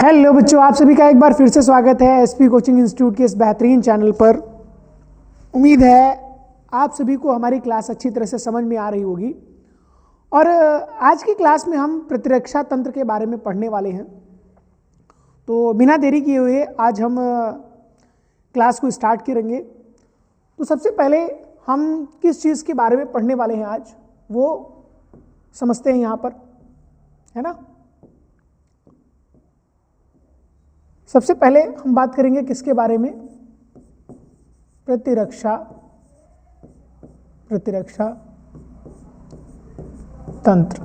Hello बच्चों, आप सभी का एक बार फिर से स्वागत है एसपी कोचिंग इंस्टीट्यूट के इस बेहतरीन चैनल पर। उम्मीद है आप सभी को हमारी क्लास अच्छी तरह से समझ में आ रही होगी। और आज की क्लास में हम प्रतिरक्षा तंत्र के बारे में पढ़ने वाले हैं। तो बिना देरी किए हुए आज हम क्लास को स्टार्ट करेंगे। तो सबसे पहले हम किस चीज़ के बारे में पढ़ने वाले हैं आज, वो समझते हैं यहाँ पर, है ना। सबसे पहले हम बात करेंगे किसके बारे में, प्रतिरक्षा तंत्र,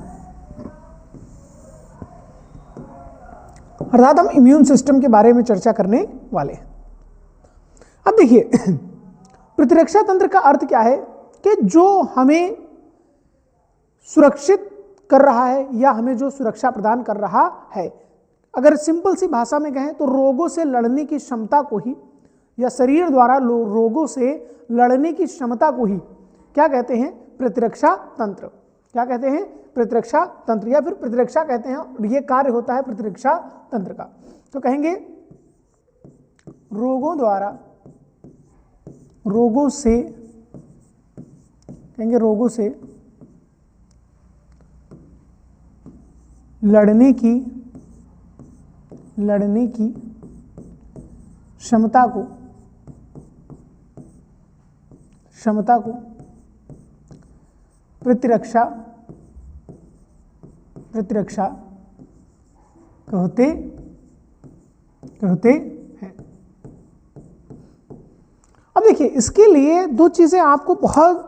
अर्थात हम इम्यून सिस्टम के बारे में चर्चा करने वाले हैं। अब देखिए, प्रतिरक्षा तंत्र का अर्थ क्या है कि जो हमें सुरक्षित कर रहा है या हमें जो सुरक्षा प्रदान कर रहा है। अगर सिंपल सी भाषा में कहें तो रोगों से लड़ने की क्षमता को ही, या शरीर द्वारा रोगों से लड़ने की क्षमता को ही क्या कहते हैं, प्रतिरक्षा तंत्र। क्या कहते हैं, प्रतिरक्षा तंत्र, या फिर प्रतिरक्षा कहते हैं। और ये कार्य होता है प्रतिरक्षा तंत्र का। तो कहेंगे रोगों से लड़ने की क्षमता को प्रतिरक्षा कहते हैं। अब देखिए, इसके लिए दो चीजें आपको बहुत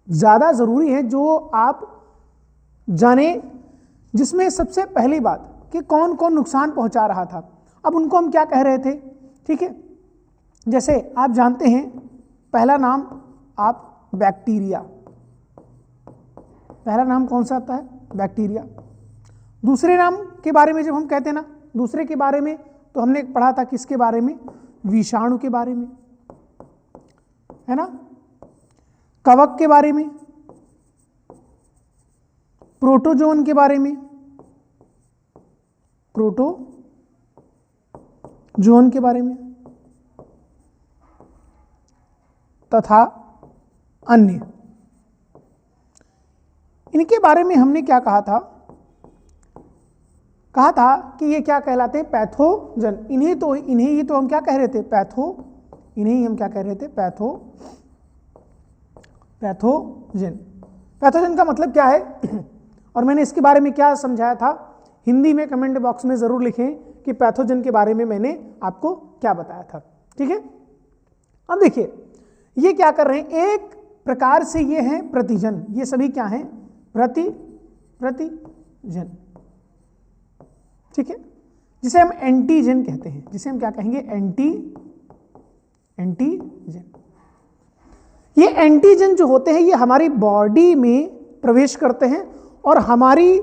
ज्यादा जरूरी है जो आप जाने, जिसमें सबसे पहली बात कि कौन कौन नुकसान पहुंचा रहा था। अब उनको हम क्या कह रहे थे, ठीक है। जैसे आप जानते हैं, पहला नाम आप बैक्टीरिया, पहला नाम कौन सा आता है, बैक्टीरिया। दूसरे नाम के बारे में जब हम कहते हैं ना, दूसरे के बारे में, तो हमने पढ़ा था किसके बारे में, विषाणु के बारे में, है ना, कवक के बारे में, प्रोटोजोन के बारे में, प्रोटोजोन के बारे में, तथा अन्य। इनके बारे में हमने क्या कहा था कि ये क्या कहलाते हैं, पैथोजन। इन्हीं ही तो हम क्या कह रहे थे, पैथोजन का मतलब क्या है और मैंने इसके बारे में क्या समझाया था, हिंदी में कमेंट बॉक्स में जरूर लिखें कि पैथोजन के बारे में मैंने आपको क्या बताया था, ठीक है। अब देखिए, ये क्या कर रहे हैं, एक प्रकार से ये हैं प्रतिजन। ये सभी क्या हैं, प्रतिजन, ठीक है, जिसे हम एंटीजन कहते हैं, जिसे हम क्या कहेंगे, एंटीजन। ये एंटीजन जो होते हैं, ये हमारी बॉडी में प्रवेश करते हैं और हमारी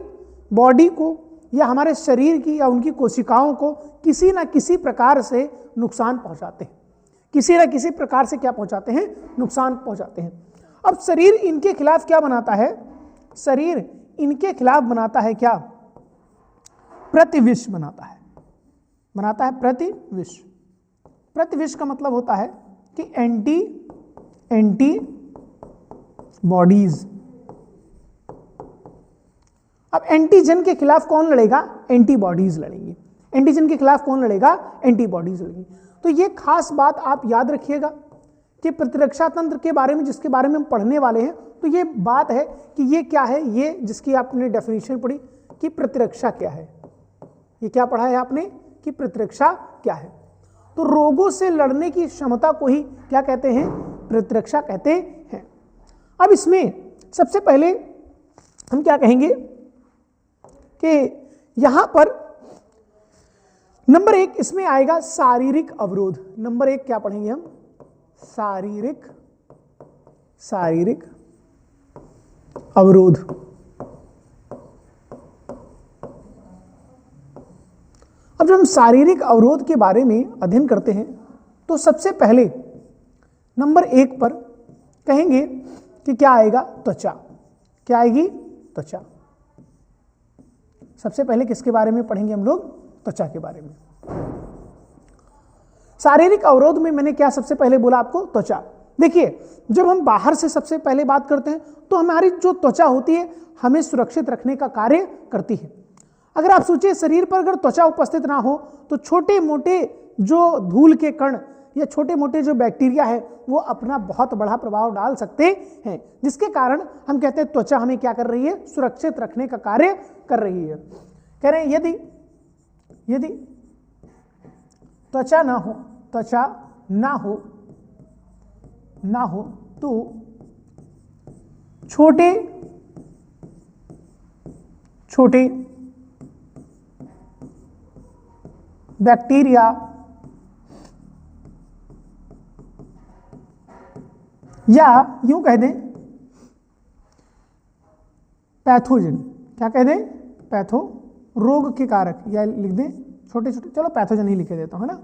बॉडी को या हमारे शरीर की या उनकी कोशिकाओं को किसी ना किसी प्रकार से नुकसान पहुंचाते हैं। किसी ना किसी प्रकार से क्या पहुंचाते हैं, नुकसान पहुंचाते हैं। अब शरीर इनके खिलाफ क्या बनाता है, शरीर इनके खिलाफ बनाता है क्या, प्रतिविष बनाता है प्रतिविष। प्रतिविष का मतलब होता है कि एंटी बॉडीज। अब एंटीजन के खिलाफ कौन लड़ेगा, एंटीबॉडीज लड़ेंगी। एंटीजन के खिलाफ कौन लड़ेगा, एंटीबॉडीज लड़ेंगी। तो ये खास बात आप याद रखिएगा कि प्रतिरक्षा तंत्र के बारे में, जिसके बारे में हम पढ़ने वाले हैं, तो ये बात है कि ये क्या है, ये जिसकी आपने डेफिनेशन पढ़ी कि प्रतिरक्षा क्या है। ये क्या पढ़ा है आपने कि प्रतिरक्षा क्या है। तो रोगों से लड़ने की क्षमता को ही क्या कहते हैं, प्रतिरक्षा कहते हैं। अब इसमें सबसे पहले हम क्या कहेंगे कि यहां पर नंबर 1 इसमें आएगा शारीरिक अवरोध। नंबर 1 क्या पढ़ेंगे हम, शारीरिक अवरोध। अब जब हम शारीरिक अवरोध के बारे में अध्ययन करते हैं तो सबसे पहले नंबर 1 पर कहेंगे कि क्या आएगा, त्वचा। क्या आएगी, त्वचा। सबसे पहले किसके बारे में पढ़ेंगे हम लोग, त्वचा के बारे में। शारीरिक अवरोध में मैंने क्या सबसे पहले बोला आपको? त्वचा। देखिए, जब हम बाहर से सबसे पहले बात करते हैं तो हमारी जो त्वचा होती है हमें सुरक्षित रखने का कार्य करती है। अगर आप सोचिए शरीर पर अगर त्वचा उपस्थित ना हो तो छोटे मोटे जो धूल के कण या छोटे मोटे जो बैक्टीरिया है वो अपना बहुत बड़ा प्रभाव डाल सकते हैं, जिसके कारण हम कहते हैं त्वचा हमें क्या कर रही है? सुरक्षित रखने का कार्य कर रही है। कह रहे हैं यदि त्वचा ना हो तो छोटे बैक्टीरिया या यूं कह दें पैथोजन, क्या कह दें? पैथो, रोग के कारक, या लिख दें छोटे छोटे, चलो पैथोजन ही लिख देता हूं, है ना।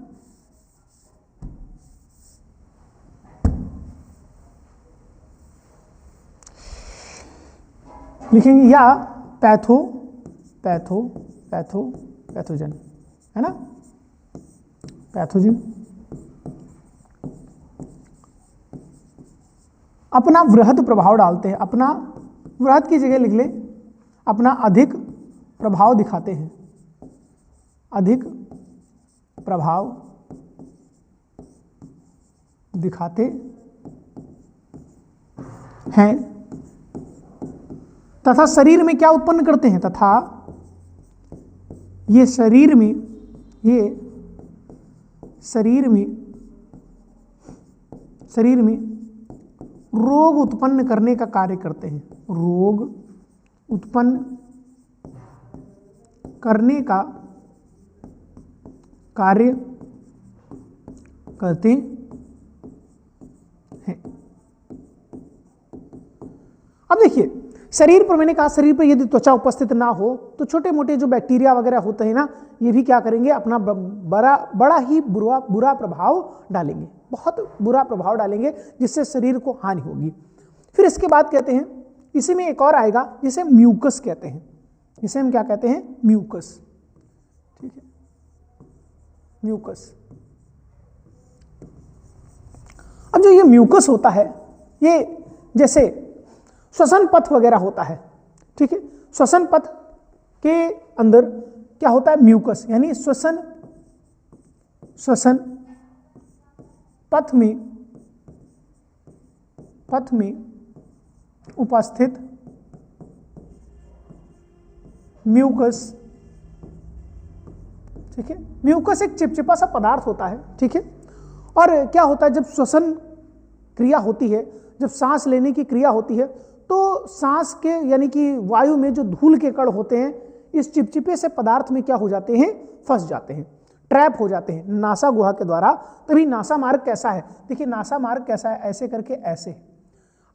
लिखेंगे या पैथोजन, है ना, पैथोजन अपना वृहद प्रभाव डालते हैं। अपना वृहद की जगह लिख ले अपना अधिक प्रभाव दिखाते हैं, अधिक प्रभाव दिखाते हैं तथा शरीर में क्या उत्पन्न करते हैं? तथा ये शरीर में रोग उत्पन्न करने का कार्य करते हैं। रोग उत्पन्न करने का कार्य करते हैं। अब देखिए, शरीर पर मैंने कहा शरीर पर यदि त्वचा उपस्थित ना हो तो छोटे मोटे जो बैक्टीरिया वगैरह होते हैं ना, ये भी क्या करेंगे? अपना बड़ा ही बुरा प्रभाव डालेंगे, बहुत बुरा प्रभाव डालेंगे, जिससे शरीर को हानि होगी। फिर इसके बाद कहते हैं, इसी में एक और आएगा जिसे म्यूकस कहते हैं। इसे हम क्या कहते हैं? म्यूकस। ठीक है, म्यूकस। अब जो ये म्यूकस होता है, ये जैसे श्वसन पथ वगैरह होता है, ठीक है, श्वसन पथ के अंदर क्या होता है? म्यूकस, यानी श्वसन पथ में उपस्थित म्यूकस। ठीक है, म्यूकस एक चिपचिपा सा पदार्थ होता है, ठीक है, और क्या होता है जब श्वसन क्रिया होती है, जब सांस लेने की क्रिया होती है, तो सांस के यानी कि वायु में जो धूल के कण होते हैं इस चिपचिपे से पदार्थ में क्या हो जाते हैं? फंस जाते हैं, ट्रैप हो जाते हैं नासा गुहा के द्वारा। तभी नासा मार्ग कैसा है? देखिए नासा मार्ग कैसा है, ऐसे करके ऐसे।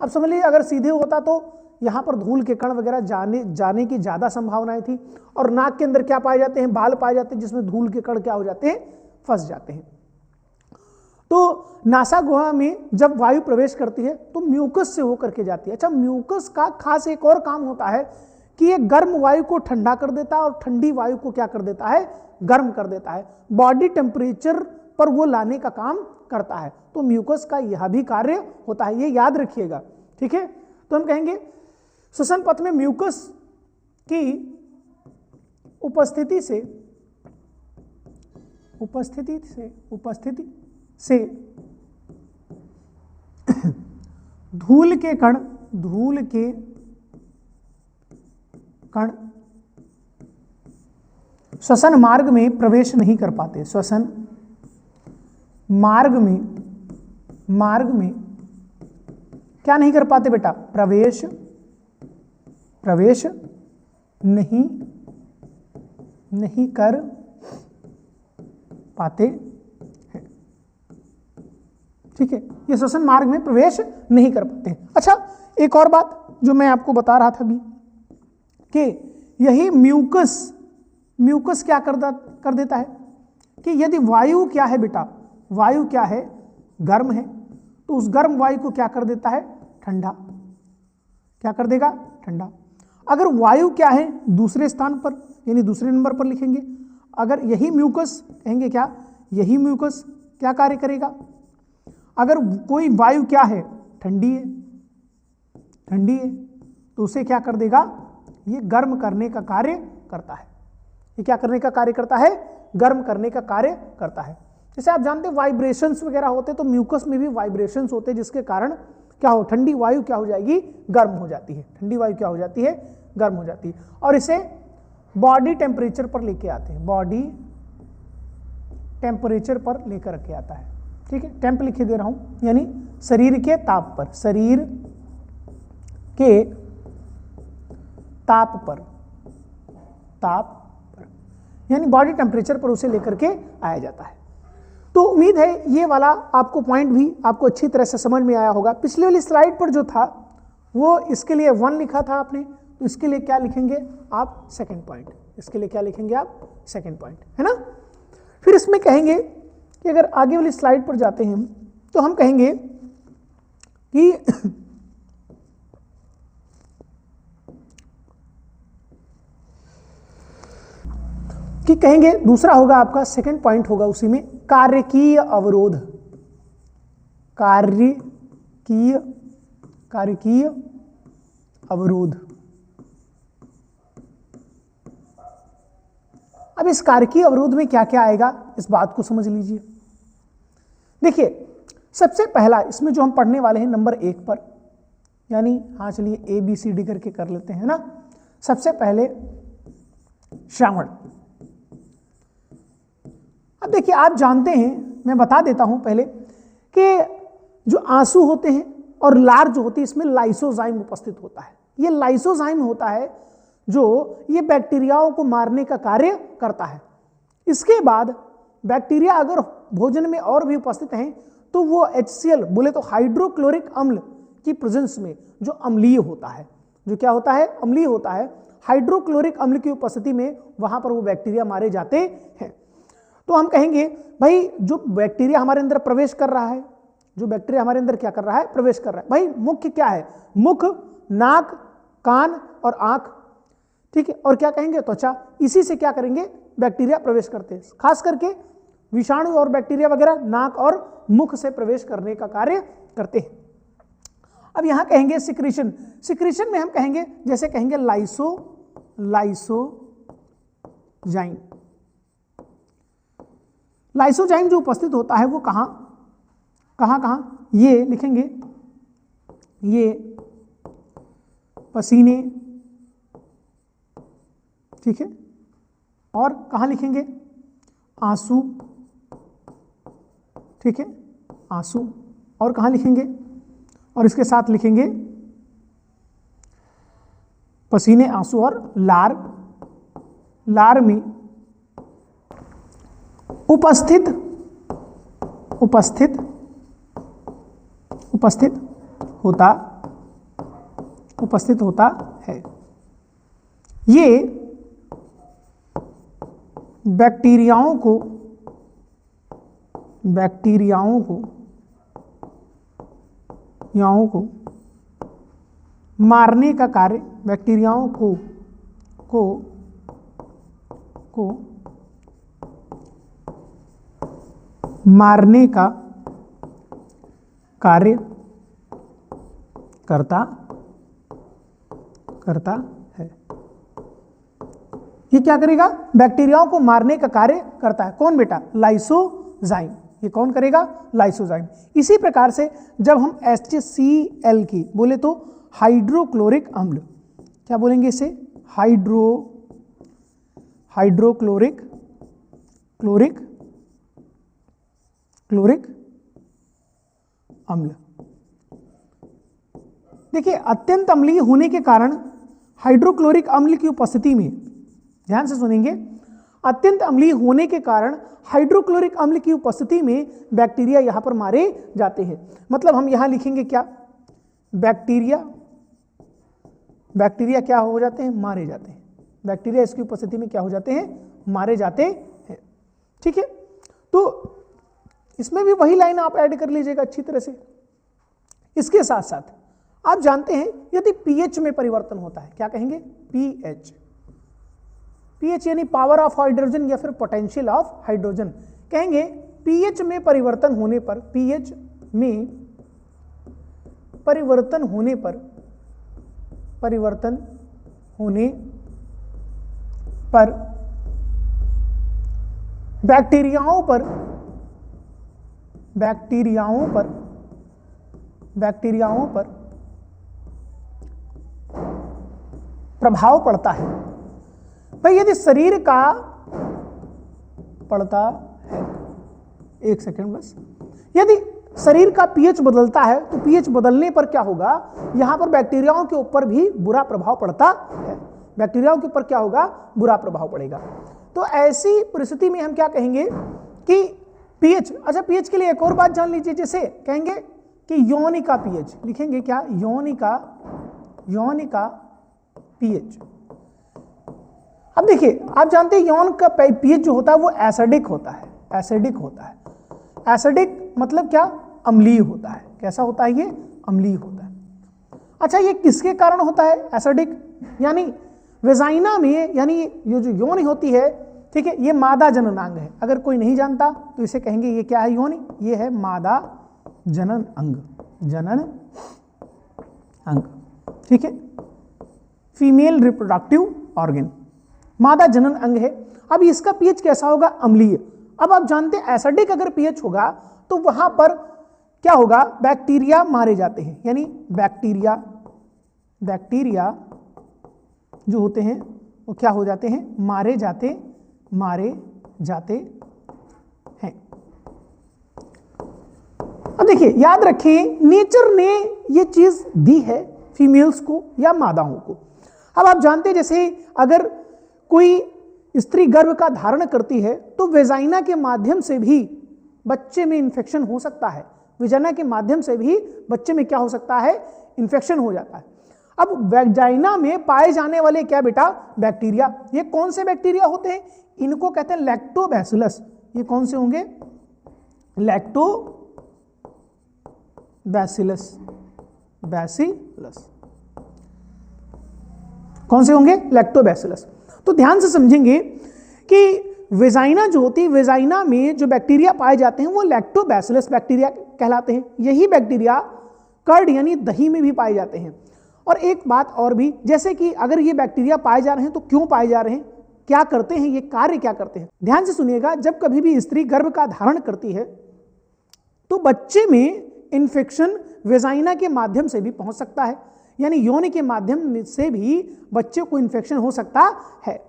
अब समझ लीजिए अगर सीधे होता तो यहाँ पर धूल के कण वगैरह जाने की ज़्यादा संभावनाएं थी, और नाक के अंदर क्या पाए जाते हैं? बाल पाए जाते हैं, जिसमें धूल के कण क्या हो जाते हैं? फंस जाते हैं। तो नासा गुहा में जब वायु प्रवेश करती है तो म्यूकस से होकर के जाती है। अच्छा, म्यूकस का खास एक और काम होता है कि ये गर्म वायु को ठंडा कर देता है और ठंडी वायु को क्या कर देता है? गर्म कर देता है, बॉडी टेम्परेचर पर वो लाने का काम करता है। तो म्यूकस का यह भी कार्य होता है, ये याद रखिएगा, ठीक है। तो हम कहेंगे श्वसन पथ में म्यूकस की उपस्थिति से धूल के कण श्वसन मार्ग में प्रवेश नहीं कर पाते। श्वसन मार्ग में क्या नहीं कर पाते बेटा? प्रवेश नहीं कर पाते हैं, ठीक है। ये श्वसन मार्ग में प्रवेश नहीं कर पाते हैं। अच्छा, एक और बात जो मैं आपको बता रहा था अभी कि यही म्यूकस क्या कर देता है कि यदि वायु क्या है बेटा? वायु क्या है? गर्म है, तो उस गर्म वायु को क्या कर देता है? ठंडा। क्या कर देगा? ठंडा। अगर वायु क्या है? दूसरे स्थान पर यानी दूसरे नंबर पर लिखेंगे, अगर यही म्यूकस कहेंगे क्या, यही म्यूकस क्या कार्य करेगा, अगर कोई वायु क्या है, ठंडी है, ठंडी है, तो उसे क्या कर देगा, ये गर्म करने का कार्य करता है। ये क्या करने का कार्य करता है, गर्म करने का कार्य करता है। जैसे आप जानते हैं वाइब्रेशंस वगैरह होते हैं, तो म्यूकस में भी वाइब्रेशंस होते हैं, जिसके कारण क्या हो, ठंडी वायु क्या हो जाएगी, गर्म हो जाती है, ठंडी वायु क्या हो जाती है, गर्म हो जाती है। और इसे बॉडी टेम्परेचर पर लेके आते हैं, बॉडी टेम्परेचर पर लेकर रखे आता है। ठीक है, टेम्प लिखे दे रहा हूं, यानी शरीर के ताप पर, शरीर के ताप पर, ताप पर, यानी बॉडी टेम्परेचर पर उसे लेकर के आया जाता है। तो उम्मीद है ये वाला आपको पॉइंट भी आपको अच्छी तरह से समझ में आया होगा। पिछले वाली स्लाइड पर जो था वो इसके लिए 1 लिखा था आपने, तो इसके लिए क्या लिखेंगे आप, सेकंड पॉइंट, इसके लिए क्या लिखेंगे आप, सेकंड पॉइंट, है ना। फिर इसमें कहेंगे कि अगर आगे वाली स्लाइड पर जाते हैं तो हम कहेंगे कि कहेंगे दूसरा होगा आपका, सेकंड पॉइंट होगा उसी में, कार्यकीय अवरोध, कार्यकीय अवरोध। अब इस कार्यकीय अवरोध में क्या क्या आएगा, इस बात को समझ लीजिए। देखिए सबसे पहला इसमें जो हम पढ़ने वाले हैं नंबर 1 पर, यानी हाँ चलिए ABCD करके कर लेते हैं ना। सबसे पहले श्रावण। अब देखिए आप जानते हैं, मैं बता देता हूं पहले, कि जो आंसू होते हैं और लार जो होती है, इसमें लाइसोजाइम उपस्थित होता है। ये लाइसोजाइम होता है जो ये बैक्टीरियाओं को मारने का कार्य करता है। इसके बाद बैक्टीरिया अगर भोजन में और भी उपस्थित हैं तो वो HCl बोले तो हाइड्रोक्लोरिक अम्ल की प्रेजेंस में, जो अम्लीय होता है, जो क्या होता है, अम्लीय होता है, हाइड्रोक्लोरिक अम्ल की उपस्थिति में वहां पर वो बैक्टीरिया मारे जाते हैं। तो हम कहेंगे भाई जो बैक्टीरिया हमारे अंदर प्रवेश कर रहा है, जो बैक्टीरिया हमारे अंदर क्या कर रहा है, प्रवेश कर रहा है। भाई मुख्य क्या है, मुख, नाक, कान और आंख, ठीक है, और क्या कहेंगे, त्वचा। इसी से क्या करेंगे, बैक्टीरिया प्रवेश करते हैं। खास करके विषाणु और बैक्टीरिया वगैरह नाक और मुख से प्रवेश करने का कार्य करते हैं। अब यहां कहेंगे सिक्रीशन। सिक्रीशन में हम कहेंगे, जैसे कहेंगे लाइसोजाइम। लाइसोजाइम जो उपस्थित होता है वो कहां कहां, ये लिखेंगे, ये पसीने, ठीक है, और कहां लिखेंगे, आंसू, ठीक है, आंसू, और कहां लिखेंगे, और इसके साथ लिखेंगे पसीने, आंसू और लार। लार में उपस्थित होता है। ये बैक्टीरियाओं को मारने का कार्य, बैक्टीरियाओं को मारने का कार्य करता है। ये क्या करेगा, बैक्टीरियाओं को मारने का कार्य करता है। कौन बेटा, लाइसोजाइम। ये कौन करेगा, लाइसोजाइम। इसी प्रकार से जब हम HCl की बोले तो हाइड्रोक्लोरिक अम्ल, क्या बोलेंगे इसे, हाइड्रोक्लोरिक अम्ल। देखिए अत्यंत अम्लीय होने के कारण हाइड्रोक्लोरिक अम्ल की उपस्थिति में, ध्यान से सुनेंगे, अत्यंत अम्लीय होने के कारण हाइड्रोक्लोरिक अम्ल की उपस्थिति में बैक्टीरिया यहां पर मारे जाते हैं। मतलब हम यहां लिखेंगे क्या, बैक्टीरिया क्या हो जाते हैं, मारे जाते हैं। बैक्टीरिया इसकी उपस्थिति में क्या हो जाते हैं, मारे जाते हैं। ठीक है, तो इसमें भी वही लाइन आप ऐड कर लीजिएगा अच्छी तरह से। इसके साथ साथ आप जानते हैं यदि पीएच में परिवर्तन होता है, क्या कहेंगे, पीएच, पीएच यानी पावर ऑफ हाइड्रोजन या फिर पोटेंशियल ऑफ हाइड्रोजन। कहेंगे पीएच में परिवर्तन होने पर, पीएच में परिवर्तन होने पर, परिवर्तन होने पर बैक्टीरियाओं पर, बैक्टीरियाओं पर, बैक्टीरियाओं पर प्रभाव पड़ता है। भाई यदि शरीर का पड़ता है, एक सेकंड बस, यदि शरीर का पीएच बदलता है तो पीएच बदलने पर क्या होगा, यहां पर बैक्टीरियाओं के ऊपर भी बुरा प्रभाव पड़ता है। बैक्टीरियाओं के ऊपर क्या होगा, बुरा प्रभाव पड़ेगा। तो ऐसी परिस्थिति में हम क्या कहेंगे कि पीएच, अच्छा पीएच के लिए एक और बात जान लीजिए, जैसे कहेंगे कि यौनिका पीएच, लिखेंगे क्या, यौनिका, यौनिका पीएच। अब देखिए आप जानते हैं यौन का पीएच जो होता है वो एसिडिक होता है, एसिडिक होता है। एसिडिक मतलब क्या, अम्लीय होता है। कैसा होता है ये, अम्लीय होता है। अच्छा ये किसके कारण होता है एसिडिक, यानी वेजाइना में, यानी ये जो योनि होती है, ठीक है, ये मादा जननांग है। अगर कोई नहीं जानता तो इसे कहेंगे ये क्या है, योनि, ये है मादा जनन अंग, जनन अंग, ठीक है, फीमेल रिप्रोडक्टिव ऑर्गन, मादा जनन अंग है। अब इसका पीएच कैसा होगा, अम्लीय। अब आप जानते हैं एसिडिक अगर पीएच होगा तो वहां पर क्या होगा, बैक्टीरिया मारे जाते हैं, यानी बैक्टीरिया, बैक्टीरिया जो होते हैं वो क्या हो जाते हैं, मारे जाते हैं। अब देखिए याद रखें नेचर ने ये चीज दी है फीमेल्स को या मादाओं को। अब आप जानते हैं जैसे अगर कोई स्त्री गर्भ का धारण करती है तो वेजाइना के माध्यम से भी बच्चे में इंफेक्शन हो सकता है, वेजाइना के माध्यम से भी बच्चे में क्या हो सकता है, इंफेक्शन हो जाता है। अब वेजाइना में पाए जाने वाले क्या बेटा, बैक्टीरिया, ये कौन से बैक्टीरिया होते हैं, इनको कहते हैं लैक्टोबैसिलस। ये कौन से होंगे, लैक्टोबैसिलस, बैसिलस, कौन से होंगे, लैक्टोबैसिलस। तो ध्यान से समझेंगे कि वेजाइना जो होती है, वेजाइना में जो बैक्टीरिया पाए जाते हैं वो लैक्टोबैसिलस बैक्टीरिया कहलाते हैं। यही बैक्टीरिया कर्ड यानी दही में भी पाए जाते हैं। और एक बात और भी, जैसे कि अगर ये बैक्टीरिया पाए जा रहे हैं तो क्यों पाए जा रहे हैं, क्या करते हैं, ये कार्य क्या करते हैं, ध्यान से सुनिएगा। जब कभी भी स्त्री गर्भ का धारण करती है तो बच्चे में इंफेक्शन वेजाइना के माध्यम से भी पहुंच सकता है, यानी योनि के माध्यम से भी बच्चे को इंफेक्शन हो सकता है।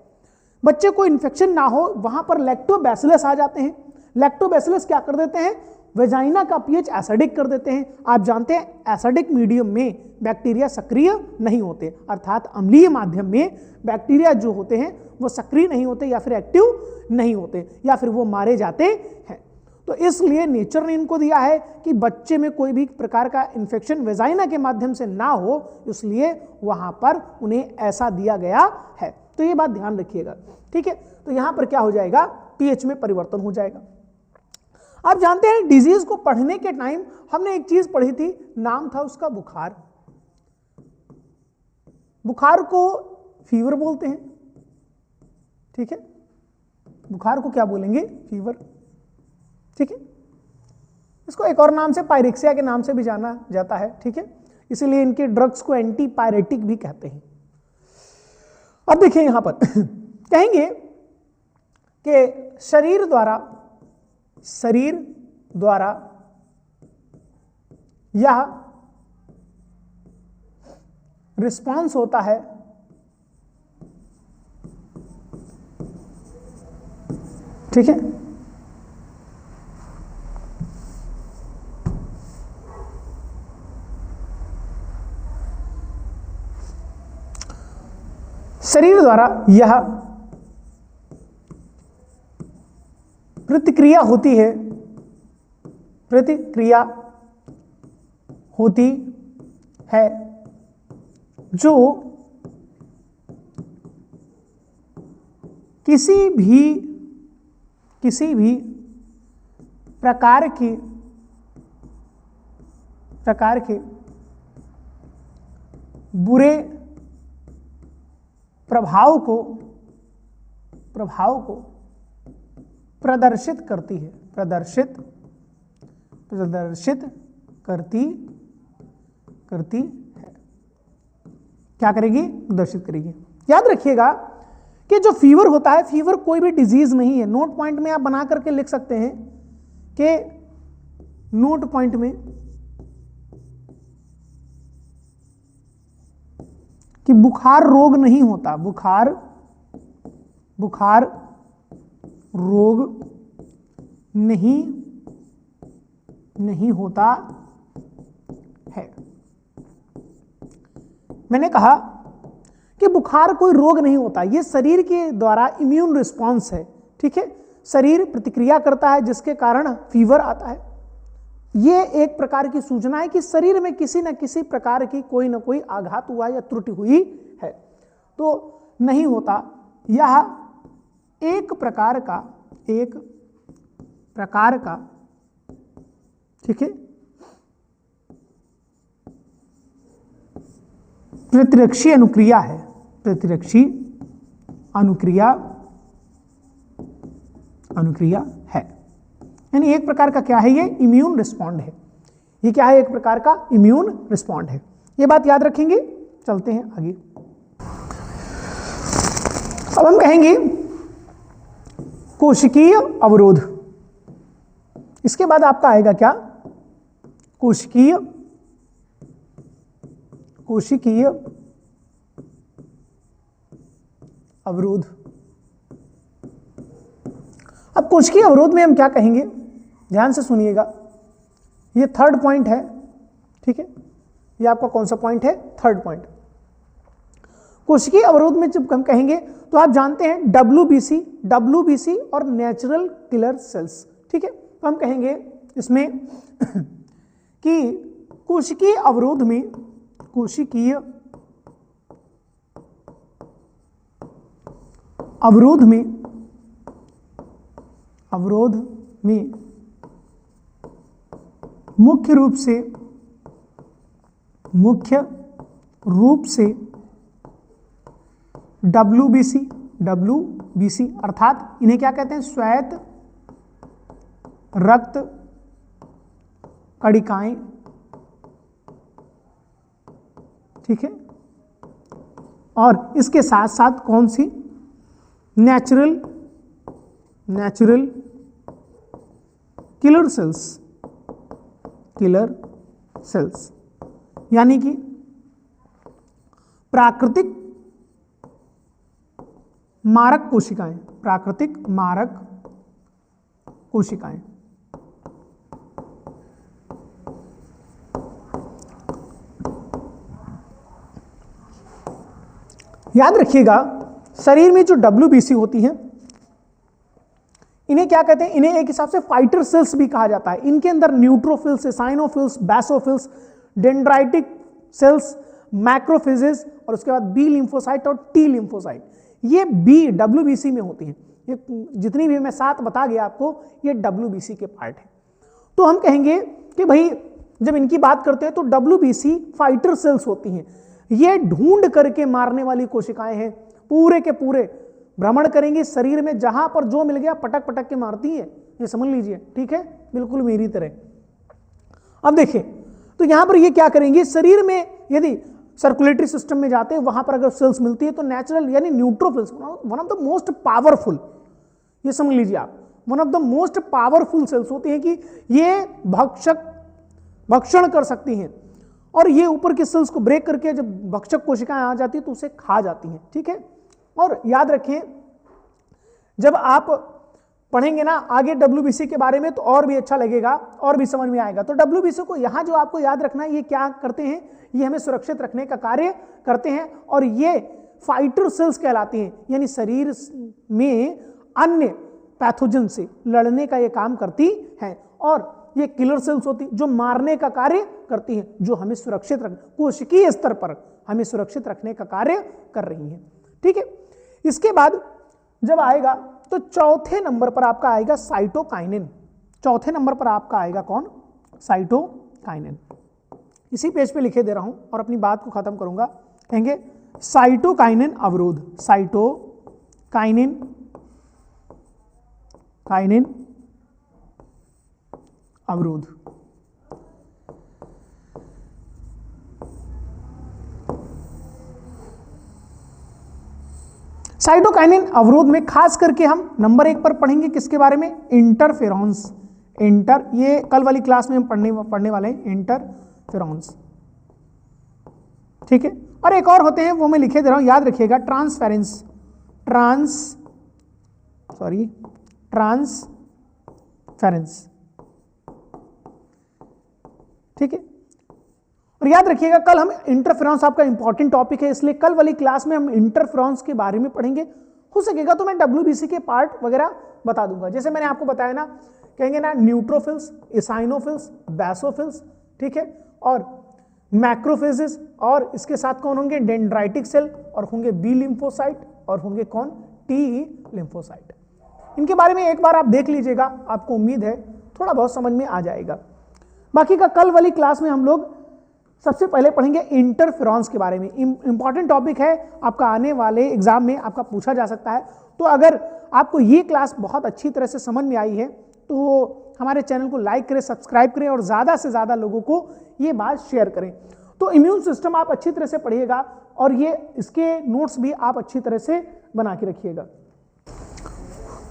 बच्चे को इंफेक्शन ना हो वहां पर लैक्टोबैसिलस आ जाते हैं। लैक्टोबैसिलस क्या कर देते हैं, वेजाइना का पीएच एसिडिक कर देते हैं। आप जानते हैं एसिडिक मीडियम में बैक्टीरिया सक्रिय नहीं होते, अर्थात अम्लीय माध्यम में बैक्टीरिया जो होते हैं वो सक्रिय नहीं होते या फिर एक्टिव नहीं होते या फिर वो मारे जाते हैं। तो इसलिए नेचर ने इनको दिया है कि बच्चे में कोई भी प्रकार का इंफेक्शन वेजाइना के माध्यम से ना हो, इसलिए वहां पर उन्हें ऐसा दिया गया है। तो ये बात ध्यान रखिएगा, ठीक है। तो यहां पर क्या हो जाएगा, पीएच में परिवर्तन हो जाएगा। आप जानते हैं डिजीज को पढ़ने के टाइम हमने एक चीज पढ़ी थी, नाम था उसका बुखार। बुखार को फीवर बोलते हैं, ठीक है, बुखार को क्या बोलेंगे, फीवर, ठीक है। इसको एक और नाम से पायरेक्सिया के नाम से भी जाना जाता है, ठीक है। इसीलिए इनके ड्रग्स को एंटी पायरेटिक भी कहते हैं। अब देखिए यहां पर कहेंगे कि शरीर द्वारा यह रिस्पॉन्स होता है, ठीक है, शरीर द्वारा यह प्रतिक्रिया होती है, प्रतिक्रिया होती है जो किसी भी प्रकार के बुरे प्रभाव को प्रभाव को प्रदर्शित करती है, प्रदर्शित करती है। क्या करेगी? प्रदर्शित करेगी। याद रखिएगा कि जो फीवर होता है, फीवर कोई भी डिजीज नहीं है। नोट पॉइंट में आप बना करके लिख सकते हैं कि नोट पॉइंट में कि बुखार रोग नहीं होता, बुखार रोग नहीं होता है। मैंने कहा कि बुखार कोई रोग नहीं होता, यह शरीर के द्वारा इम्यून रिस्पॉन्स है। ठीक है, शरीर प्रतिक्रिया करता है जिसके कारण फीवर आता है। यह एक प्रकार की सूचना है कि शरीर में किसी न किसी प्रकार की कोई ना कोई आघात हुआ या त्रुटि हुई है। तो नहीं होता, यह एक प्रकार का ठीक है प्रतिरक्षी अनुक्रिया है, प्रतिरक्षी अनुक्रिया है। यानी एक प्रकार का क्या है? ये इम्यून रिस्पॉन्ड है। ये क्या है? एक प्रकार का इम्यून रिस्पॉन्ड है। ये बात याद रखेंगे। चलते हैं आगे। अब हम कहेंगे कोशिकीय अवरोध। इसके बाद आपका आएगा क्या? कोशिकीय अवरोध। अब कोशिकीय अवरोध में हम क्या कहेंगे? ध्यान से सुनिएगा, ये थर्ड पॉइंट है। ठीक है, ये आपका कौन सा पॉइंट है? Third point. कोशिकीय अवरोध में जब हम कहेंगे तो आप जानते हैं WBC और नेचुरल किलर सेल्स। ठीक है, तो हम कहेंगे इसमें कि कोशिकीय अवरोध में मुख्य रूप से WBC अर्थात इन्हें क्या कहते हैं? श्वेत रक्त कणिकाएं। ठीक है, और इसके साथ साथ कौन सी? नेचुरल किलर सेल्स, यानी कि प्राकृतिक मारक कोशिकाएं, प्राकृतिक मारक कोशिकाएं। याद रखिएगा, शरीर में जो WBC होती हैं, इन्हें क्या कहते हैं? इन्हें एक हिसाब से फाइटर सेल्स भी कहा जाता है। इनके अंदर neutrophils, eosinophils, basophils, dendritic cells, macrophages और उसके बाद बी लिम्फोसाइट और टी लिम्फोसाइट, ये WBC में होती हैं। ये जितनी भी मैं 7 बता गया आपको, ये WBC के पार्ट है। तो हम कहेंगे कि भाई जब इनकी बात करते हैं तो WBC फाइटर सेल्स होती हैं। ये ढूंढ करके मारने वाली कोशिकाएं हैं, पूरे के पूरे भ्रमण करेंगे शरीर में, जहां पर जो मिल गया पटक पटक के मारती है। ये समझ लीजिए। ठीक है, बिल्कुल मेरी तरह। अब देखिए, तो यहां पर ये क्या करेंगे? शरीर में यदि सर्कुलेटरी सिस्टम में जाते हैं, वहां पर अगर सेल्स मिलती है तो नेचुरल यानी neutrophils, one of the most powerful, ये समझ लीजिए आप, one of the most powerful cells होती हैं कि ये भक्षण कर सकती हैं, और ये ऊपर के सेल्स को ब्रेक करके जब भक्षक कोशिकाएं आ जाती है तो उसे खा जाती हैं। ठीक है, और याद रखें जब आप पढ़ेंगे ना आगे WBC के बारे में तो और भी अच्छा लगेगा, और भी समझ में आएगा। तो WBC को यहां जो आपको याद रखना है, ये क्या करते हैं? ये हमें सुरक्षित रखने का कार्य करते हैं, और ये फाइटर सेल्स कहलाती हैं, यानी शरीर में अन्य पैथोजन से लड़ने का ये काम करती हैं। और ये किलर सेल्स होती जो मारने का कार्य करती हैं, जो हमें सुरक्षित रख, कोशिकीय स्तर पर हमें सुरक्षित रखने का कार्य कर रही हैं। ठीक है, इसके बाद जब आएगा तो चौथे नंबर पर आपका आएगा साइटोकाइनिन। चौथे नंबर पर आपका आएगा कौन? साइटोकाइनिन। इसी पेज पे लिखे दे रहा हूं और अपनी बात को खत्म करूंगा। कहेंगे साइटोकाइनिन अवरोध। साइटोकाइनिन काइनिन अवरोध। साइटोकाइनिन अवरोध में खास करके हम नंबर 1 पर पढ़ेंगे किसके बारे में, इंटरफेरॉन्स। ये कल वाली क्लास में हम पढ़ने वाले हैं इंटरफेरॉन्स, ठीक है। और एक और होते हैं वो मैं लिखे दे रहा हूं, याद रखिएगा, ट्रांसफेरेंस, ट्रांसफेरेंस, ठीक है। और याद रखिएगा कल हम इंटरफेरेंस, आपका इंपॉर्टेंट टॉपिक है, इसलिए कल वाली क्लास में हम इंटरफेरेंस के बारे में पढ़ेंगे। हो सकेगा तो मैं WBC के पार्ट वगैरह बता दूंगा, जैसे मैंने आपको बताया ना, कहेंगे ना न्यूट्रोफिल्स, इसाइनोफिल्स, बेसोफिल्स, ठीक है, और मैक्रोफेजेस, और इसके साथ कौन होंगे, डेंड्राइटिक सेल, और होंगे बी लिम्फोसाइट, और होंगे कौन, टी लिम्फोसाइट। इनके बारे में एक बार आप देख लीजिएगा, आपको उम्मीद है थोड़ा बहुत समझ में आ जाएगा। बाकी का कल वाली क्लास में हम लोग सबसे पहले पढ़ेंगे इंटरफेरॉन्स के बारे में। इंपॉर्टेंट टॉपिक है, आपका आने वाले एग्जाम में आपका पूछा जा सकता है। तो अगर आपको ये क्लास बहुत अच्छी तरह से समझ में आई है तो हमारे चैनल को लाइक करें, सब्सक्राइब करें, और ज़्यादा से ज़्यादा लोगों को ये बात शेयर करें। तो इम्यून सिस्टम आप अच्छी तरह से पढ़िएगा, और ये इसके नोट्स भी आप अच्छी तरह से बना के रखिएगा।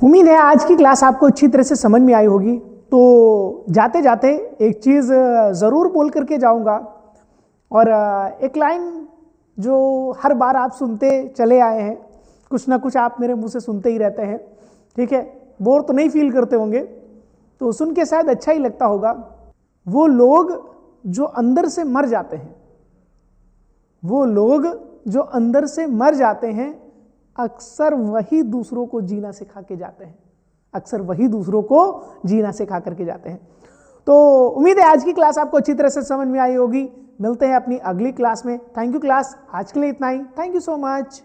उम्मीद है आज की क्लास आपको अच्छी तरह से समझ में आई होगी। तो जाते जाते एक चीज़ ज़रूर बोल करके जाऊँगा, और एक लाइन जो हर बार आप सुनते चले आए हैं, कुछ ना कुछ आप मेरे मुंह से सुनते ही रहते हैं, ठीक है, बोर तो नहीं फील करते होंगे, तो सुन के शायद अच्छा ही लगता होगा। वो लोग जो अंदर से मर जाते हैं, वो लोग जो अंदर से मर जाते हैं, अक्सर वही दूसरों को जीना सिखा के जाते हैं, अक्सर वही दूसरों को जीना सिखा करके जाते हैं। तो उम्मीद है आज की क्लास आपको अच्छी तरह से समझ में आई होगी। मिलते हैं अपनी अगली क्लास में। थैंक यू क्लास, आज के लिए इतना ही। Thank you so much.